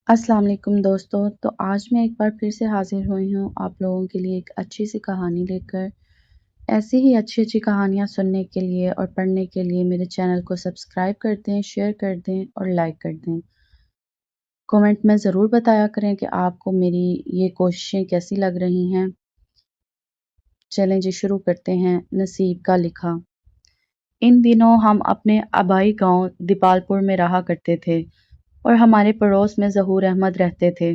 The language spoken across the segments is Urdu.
السلام علیکم دوستو، تو آج میں ایک بار پھر سے حاضر ہوئی ہوں آپ لوگوں کے لیے ایک اچھی سی کہانی لے کر۔ ایسی ہی اچھی اچھی کہانیاں سننے کے لیے اور پڑھنے کے لیے میرے چینل کو سبسکرائب کر دیں، شیئر کر دیں اور لائک کر دیں۔ کومنٹ میں ضرور بتایا کریں کہ آپ کو میری یہ کوششیں کیسی لگ رہی ہیں۔ چلیں جی شروع کرتے ہیں نصیب کا لکھا۔ ان دنوں ہم اپنے آبائی گاؤں دیپال پور میں رہا کرتے تھے اور ہمارے پڑوس میں ظہور احمد رہتے تھے،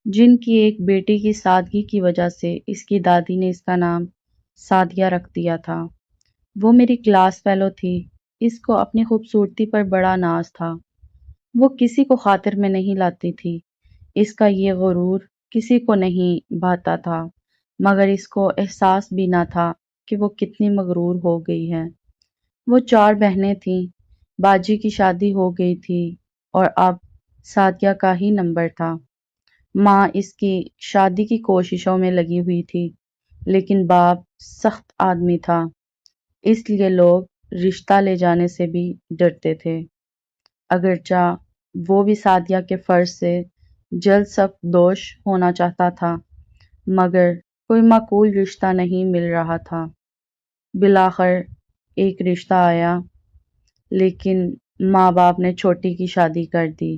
جن کی ایک بیٹی کی سادگی کی وجہ سے اس کی دادی نے اس کا نام سعدیہ رکھ دیا تھا۔ وہ میری کلاس فیلو تھی۔ اس کو اپنی خوبصورتی پر بڑا ناز تھا۔ وہ کسی کو خاطر میں نہیں لاتی تھی۔ اس کا یہ غرور کسی کو نہیں بھاتا تھا، مگر اس کو احساس بھی نہ تھا کہ وہ کتنی مغرور ہو گئی ہے۔ وہ 4 بہنیں تھیں۔ باجی کی شادی ہو گئی تھی اور اب سعدیہ کا ہی نمبر تھا۔ ماں اس کی شادی کی کوششوں میں لگی ہوئی تھی، لیکن باپ سخت آدمی تھا، اس لیے لوگ رشتہ لے جانے سے بھی ڈرتے تھے۔ اگرچہ وہ بھی سعدیہ کے فرض سے جلد سخت دوش ہونا چاہتا تھا، مگر کوئی معقول رشتہ نہیں مل رہا تھا۔ بالآخر ایک رشتہ آیا، لیکن ماں باپ نے چھوٹی کی شادی کر دی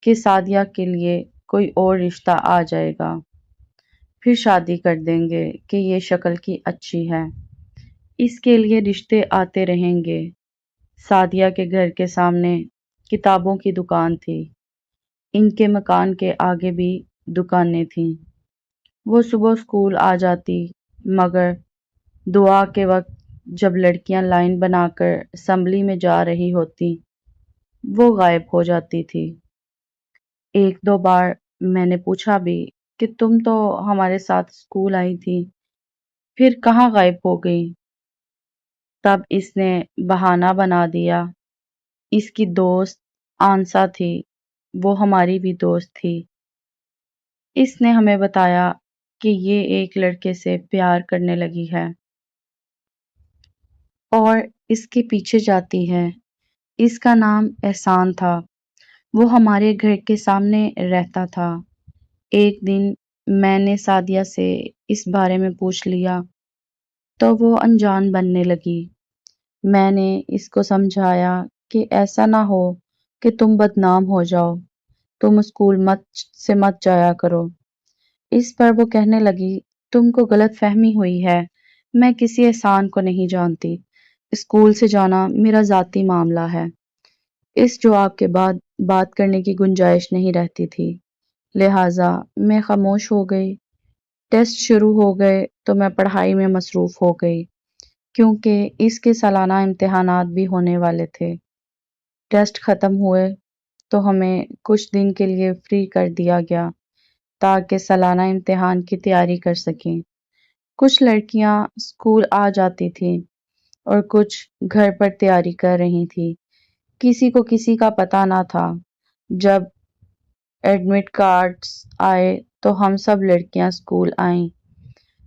کہ سعدیہ کے لیے کوئی اور رشتہ آ جائے گا، پھر شادی کر دیں گے کہ یہ شکل کی اچھی ہے، اس کے لیے رشتے آتے رہیں گے۔ سعدیہ کے گھر کے سامنے کتابوں کی دکان تھی۔ ان کے مکان کے آگے بھی دکانیں تھیں۔ وہ صبح اسکول آ جاتی، مگر دعا کے وقت جب لڑکیاں لائن بنا کر اسمبلی میں جا رہی ہوتی، وہ غائب ہو جاتی تھی۔ ایک دو بار میں نے پوچھا بھی کہ تم تو ہمارے ساتھ اسکول آئی تھی، پھر کہاں غائب ہو گئی؟ تب اس نے بہانہ بنا دیا، اس کی دوست آنسا تھی، وہ ہماری بھی دوست تھی۔ اس نے ہمیں بتایا کہ یہ ایک لڑکے سے پیار کرنے لگی ہے اور اس کے پیچھے جاتی ہے۔ اس کا نام احسان تھا۔ وہ ہمارے گھر کے سامنے رہتا تھا۔ ایک دن میں نے سعدیہ سے اس بارے میں پوچھ لیا تو وہ انجان بننے لگی۔ میں نے اس کو سمجھایا کہ ایسا نہ ہو کہ تم بدنام ہو جاؤ، تم اسکول مت جایا کرو۔ اس پر وہ کہنے لگی، تم کو غلط فہمی ہوئی ہے، میں کسی احسان کو نہیں جانتی، اسکول سے جانا میرا ذاتی معاملہ ہے۔ اس جواب کے بعد بات کرنے کی گنجائش نہیں رہتی تھی، لہٰذا میں خاموش ہو گئی۔ ٹیسٹ شروع ہو گئے تو میں پڑھائی میں مصروف ہو گئی، کیونکہ اس کے سالانہ امتحانات بھی ہونے والے تھے۔ ٹیسٹ ختم ہوئے تو ہمیں کچھ دن کے لیے فری کر دیا گیا تاکہ سالانہ امتحان کی تیاری کر سکیں۔ کچھ لڑکیاں اسکول آ جاتی تھیں اور کچھ گھر پر تیاری کر رہی تھیں۔ کسی کو کسی کا پتہ نہ تھا۔ جب ایڈمٹ کارڈز آئے تو ہم سب لڑکیاں اسکول آئیں،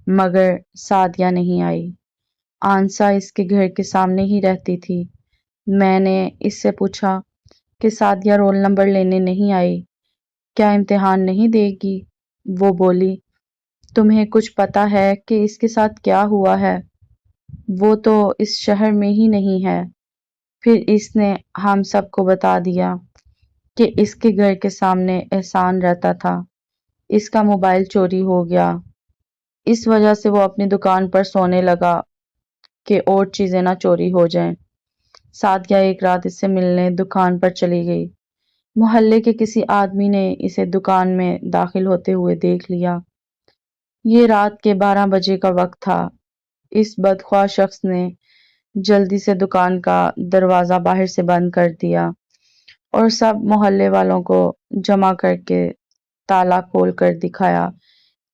مگر سعدیہ نہیں آئی۔ آنسا اس کے گھر کے سامنے ہی رہتی تھی۔ میں نے اس سے پوچھا کہ سعدیہ رول نمبر لینے نہیں آئی، کیا امتحان نہیں دے گی؟ وہ بولی، تمہیں کچھ پتہ ہے کہ اس کے ساتھ کیا ہوا ہے؟ وہ تو اس شہر میں ہی نہیں ہے۔ پھر اس نے ہم سب کو بتا دیا کہ اس کے گھر کے سامنے احسان رہتا تھا، اس کا موبائل چوری ہو گیا، اس وجہ سے وہ اپنی دکان پر سونے لگا کہ اور چیزیں نہ چوری ہو جائیں۔ سعدیہ ایک رات اس سے ملنے دکان پر چلی گئی۔ محلے کے کسی آدمی نے اسے دکان میں داخل ہوتے ہوئے دیکھ لیا۔ یہ رات کے 12 بجے کا وقت تھا۔ اس بدخواہ شخص نے جلدی سے دکان کا دروازہ باہر سے بند کر دیا اور سب محلے والوں کو جمع کر کے تالا کھول کر دکھایا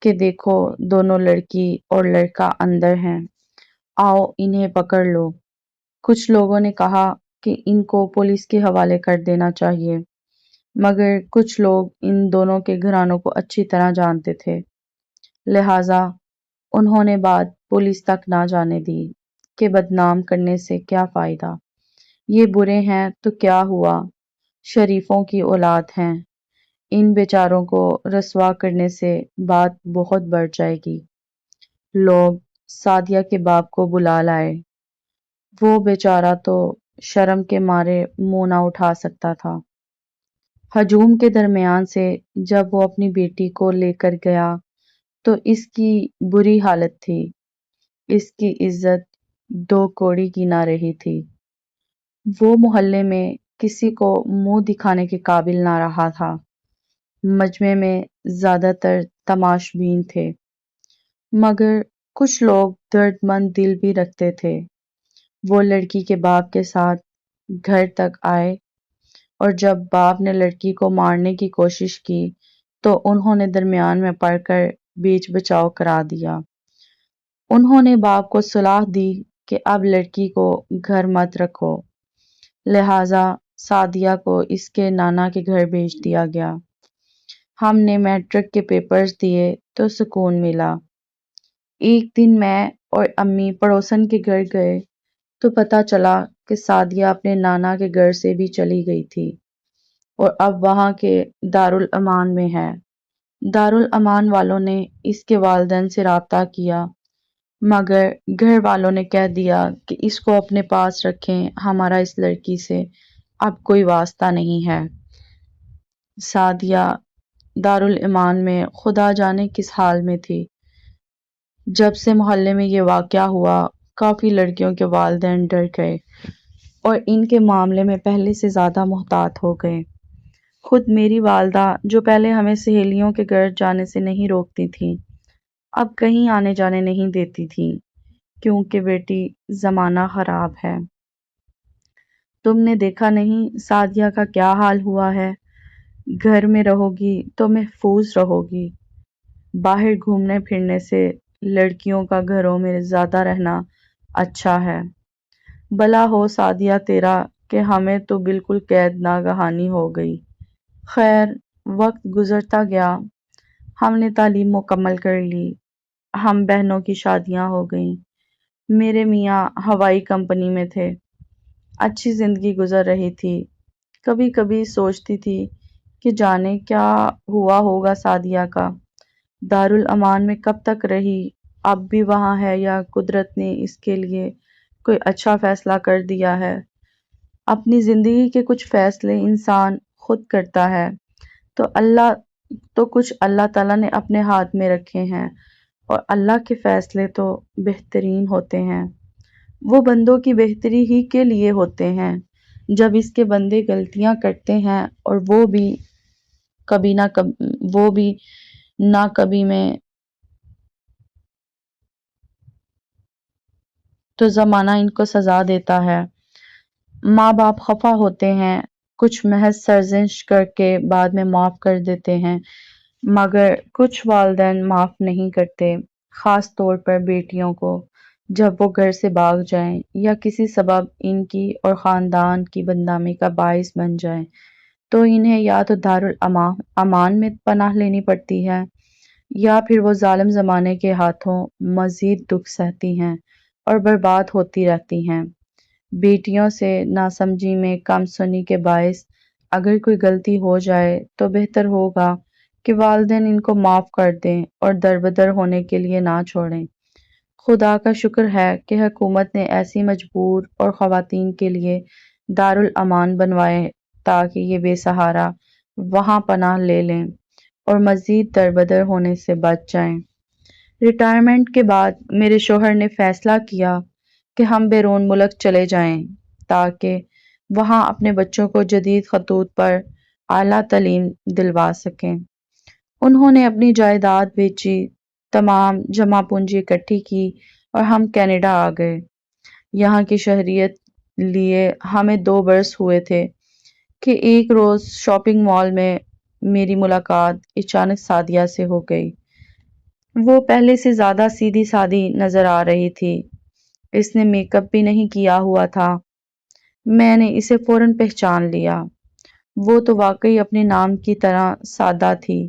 کہ دیکھو دونوں لڑکی اور لڑکا اندر ہیں، آؤ انہیں پکڑ لو۔ کچھ لوگوں نے کہا کہ ان کو پولیس کے حوالے کر دینا چاہیے، مگر کچھ لوگ ان دونوں کے گھرانوں کو اچھی طرح جانتے تھے، لہٰذا انہوں نے بات پولیس تک نہ جانے دی کہ بدنام کرنے سے کیا فائدہ، یہ برے ہیں تو کیا ہوا، شریفوں کی اولاد ہیں۔ ان بیچاروں کو رسوا کرنے سے بات بہت بڑھ جائے گی۔ لوگ سعدیہ کے باپ کو بلا لائے۔ وہ بیچارہ تو شرم کے مارے منہ نہ اٹھا سکتا تھا۔ ہجوم کے درمیان سے جب وہ اپنی بیٹی کو لے کر گیا تو اس کی بری حالت تھی۔ اس کی عزت دو کوڑی کی نہ رہی تھی۔ وہ محلے میں کسی کو منہ دکھانے کے قابل نہ رہا تھا۔ مجمع میں زیادہ تر تماش بین تھے، مگر کچھ لوگ درد مند دل بھی رکھتے تھے۔ وہ لڑکی کے باپ کے ساتھ گھر تک آئے اور جب باپ نے لڑکی کو مارنے کی کوشش کی تو انہوں نے درمیان میں پڑ کر بیچ بچاؤ کرا دیا۔ انہوں نے باپ کو صلاح دی کہ اب لڑکی کو گھر مت رکھو، لہٰذا سعدیہ کو اس کے نانا کے گھر بھیج دیا گیا۔ ہم نے میٹرک کے پیپرز دیے تو سکون ملا۔ ایک دن میں اور امی پڑوسن کے گھر گئے تو پتہ چلا کہ سعدیہ اپنے نانا کے گھر سے بھی چلی گئی تھی اور اب وہاں کے دارالامان میں ہے۔ دارالامان والوں نے اس کے والدین سے رابطہ کیا، مگر گھر والوں نے کہہ دیا کہ اس کو اپنے پاس رکھیں، ہمارا اس لڑکی سے اب کوئی واسطہ نہیں ہے۔ سعدیہ دارالامان میں خدا جانے کس حال میں تھی۔ جب سے محلے میں یہ واقعہ ہوا، کافی لڑکیوں کے والدین ڈر گئے اور ان کے معاملے میں پہلے سے زیادہ محتاط ہو گئے۔ خود میری والدہ جو پہلے ہمیں سہیلیوں کے گھر جانے سے نہیں روکتی تھیں، اب کہیں آنے جانے نہیں دیتی تھیں، کیونکہ بیٹی زمانہ خراب ہے۔ تم نے دیکھا نہیں سعدیہ کا کیا حال ہوا ہے۔ گھر میں رہو گی تو محفوظ رہو گی۔ باہر گھومنے پھرنے سے لڑکیوں کا گھروں میں زیادہ رہنا اچھا ہے۔ بھلا ہو سعدیہ تیرا کہ ہمیں تو بالکل قید ناگہانی ہو گئی۔ خیر، وقت گزرتا گیا، ہم نے تعلیم مکمل کر لی، ہم بہنوں کی شادیاں ہو گئیں۔ میرے میاں ہوائی کمپنی میں تھے، اچھی زندگی گزر رہی تھی۔ کبھی کبھی سوچتی تھی کہ جانے کیا ہوا ہوگا سعدیہ کا، دارالامان میں کب تک رہی، اب بھی وہاں ہے یا قدرت نے اس کے لیے کوئی اچھا فیصلہ کر دیا ہے۔ اپنی زندگی کے کچھ فیصلے انسان خود کرتا ہے تو کچھ اللہ تعالیٰ نے اپنے ہاتھ میں رکھے ہیں، اور اللہ کے فیصلے تو بہترین ہوتے ہیں۔ وہ بندوں کی بہتری ہی کے لیے ہوتے ہیں۔ جب اس کے بندے غلطیاں کرتے ہیں اور وہ بھی نہ کبھی میں تو زمانہ ان کو سزا دیتا ہے۔ ماں باپ خفا ہوتے ہیں، کچھ محض سرزنش کر کے بعد میں معاف کر دیتے ہیں، مگر کچھ والدین معاف نہیں کرتے، خاص طور پر بیٹیوں کو۔ جب وہ گھر سے بھاگ جائیں یا کسی سبب ان کی اور خاندان کی بدنامی کا باعث بن جائیں تو انہیں یا تو دارالامان میں پناہ لینی پڑتی ہے یا پھر وہ ظالم زمانے کے ہاتھوں مزید دکھ سہتی ہیں اور برباد ہوتی رہتی ہیں۔ بیٹیوں سے ناسمجھی میں کم سنی کے باعث اگر کوئی غلطی ہو جائے تو بہتر ہوگا کہ والدین ان کو معاف کر دیں اور دربدر ہونے کے لیے نہ چھوڑیں۔ خدا کا شکر ہے کہ حکومت نے ایسی مجبور اور خواتین کے لیے دارالامان بنوائے تاکہ یہ بے سہارا وہاں پناہ لے لیں اور مزید دربدر ہونے سے بچ جائیں۔ ریٹائرمنٹ کے بعد میرے شوہر نے فیصلہ کیا کہ ہم بیرون ملک چلے جائیں تاکہ وہاں اپنے بچوں کو جدید خطوط پر اعلیٰ تعلیم دلوا سکیں۔ انہوں نے اپنی جائیداد بیچی، تمام جمع پونجی اکٹھی کی اور ہم کینیڈا آ گئے۔ یہاں کی شہریت لیے ہمیں 2 برس ہوئے تھے کہ ایک روز شاپنگ مال میں میری ملاقات اچانک سعدیہ سے ہو گئی۔ وہ پہلے سے زیادہ سیدھی سادی نظر آ رہی تھی، اس نے میک اپ بھی نہیں کیا ہوا تھا۔ میں نے اسے فوراً پہچان لیا، وہ تو واقعی اپنے نام کی طرح سادہ تھی۔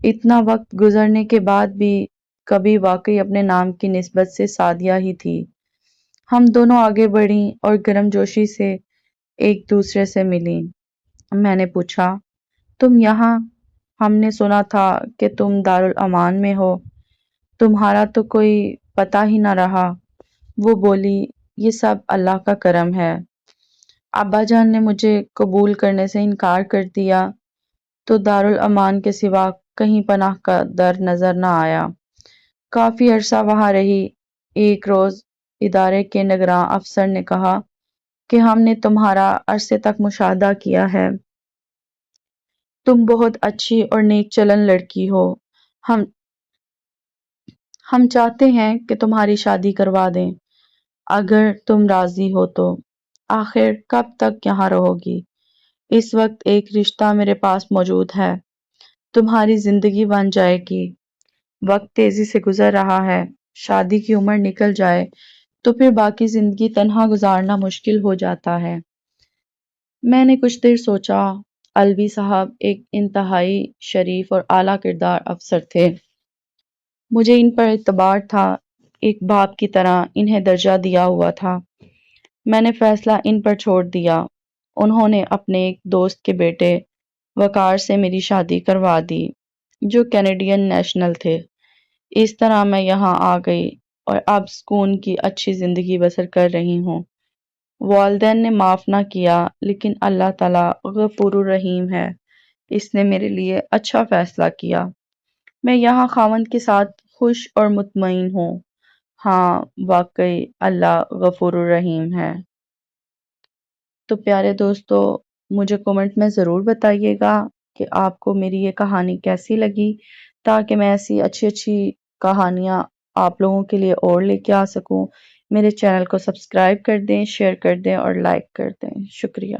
اتنا وقت گزرنے کے بعد بھی کبھی واقعی اپنے نام کی نسبت سے سعدیہ ہی تھی۔ ہم دونوں آگے بڑھیں اور گرم جوشی سے ایک دوسرے سے ملیں۔ میں نے پوچھا، تم یہاں؟ ہم نے سنا تھا کہ تم دارالامان میں ہو، تمہارا تو کوئی پتہ ہی نہ رہا۔ وہ بولی، یہ سب اللہ کا کرم ہے۔ ابا جان نے مجھے قبول کرنے سے انکار کر دیا تو دارالامان کے سوا کہیں پناہ کا در نظر نہ آیا۔ کافی عرصہ وہاں رہی۔ ایک روز ادارے کے نگراں افسر نے کہا کہ ہم نے تمہارا عرصے تک مشاہدہ کیا ہے، تم بہت اچھی اور نیک چلن لڑکی ہو، ہم ہم چاہتے ہیں کہ تمہاری شادی کروا دیں، اگر تم راضی ہو تو۔ آخر کب تک یہاں رہو گی؟ اس وقت ایک رشتہ میرے پاس موجود ہے، تمہاری زندگی بن جائے گی۔ وقت تیزی سے گزر رہا ہے، شادی کی عمر نکل جائے تو پھر باقی زندگی تنہا گزارنا مشکل ہو جاتا ہے۔ میں نے کچھ دیر سوچا۔ الوی صاحب ایک انتہائی شریف اور اعلیٰ کردار افسر تھے۔ مجھے ان پر اعتبار تھا، ایک باپ کی طرح انہیں درجہ دیا ہوا تھا۔ میں نے فیصلہ ان پر چھوڑ دیا۔ انہوں نے اپنے ایک دوست کے بیٹے وقار سے میری شادی کروا دی، جو کینیڈین نیشنل تھے۔ اس طرح میں یہاں آ گئی اور اب سکون کی اچھی زندگی بسر کر رہی ہوں۔ والدین نے معاف نہ کیا، لیکن اللہ تعالیٰ غفور الرحیم ہے، اس نے میرے لیے اچھا فیصلہ کیا۔ میں یہاں خاوند کے ساتھ خوش اور مطمئن ہوں۔ ہاں، واقعی اللہ غفور الرحیم ہے۔ تو پیارے دوستو، مجھے کمنٹ میں ضرور بتائیے گا کہ آپ کو میری یہ کہانی کیسی لگی، تاکہ میں ایسی اچھی اچھی کہانیاں آپ لوگوں کے لیے اور لے کے آ سکوں۔ میرے چینل کو سبسکرائب کر دیں، شیئر کر دیں اور لائک کر دیں۔ شکریہ۔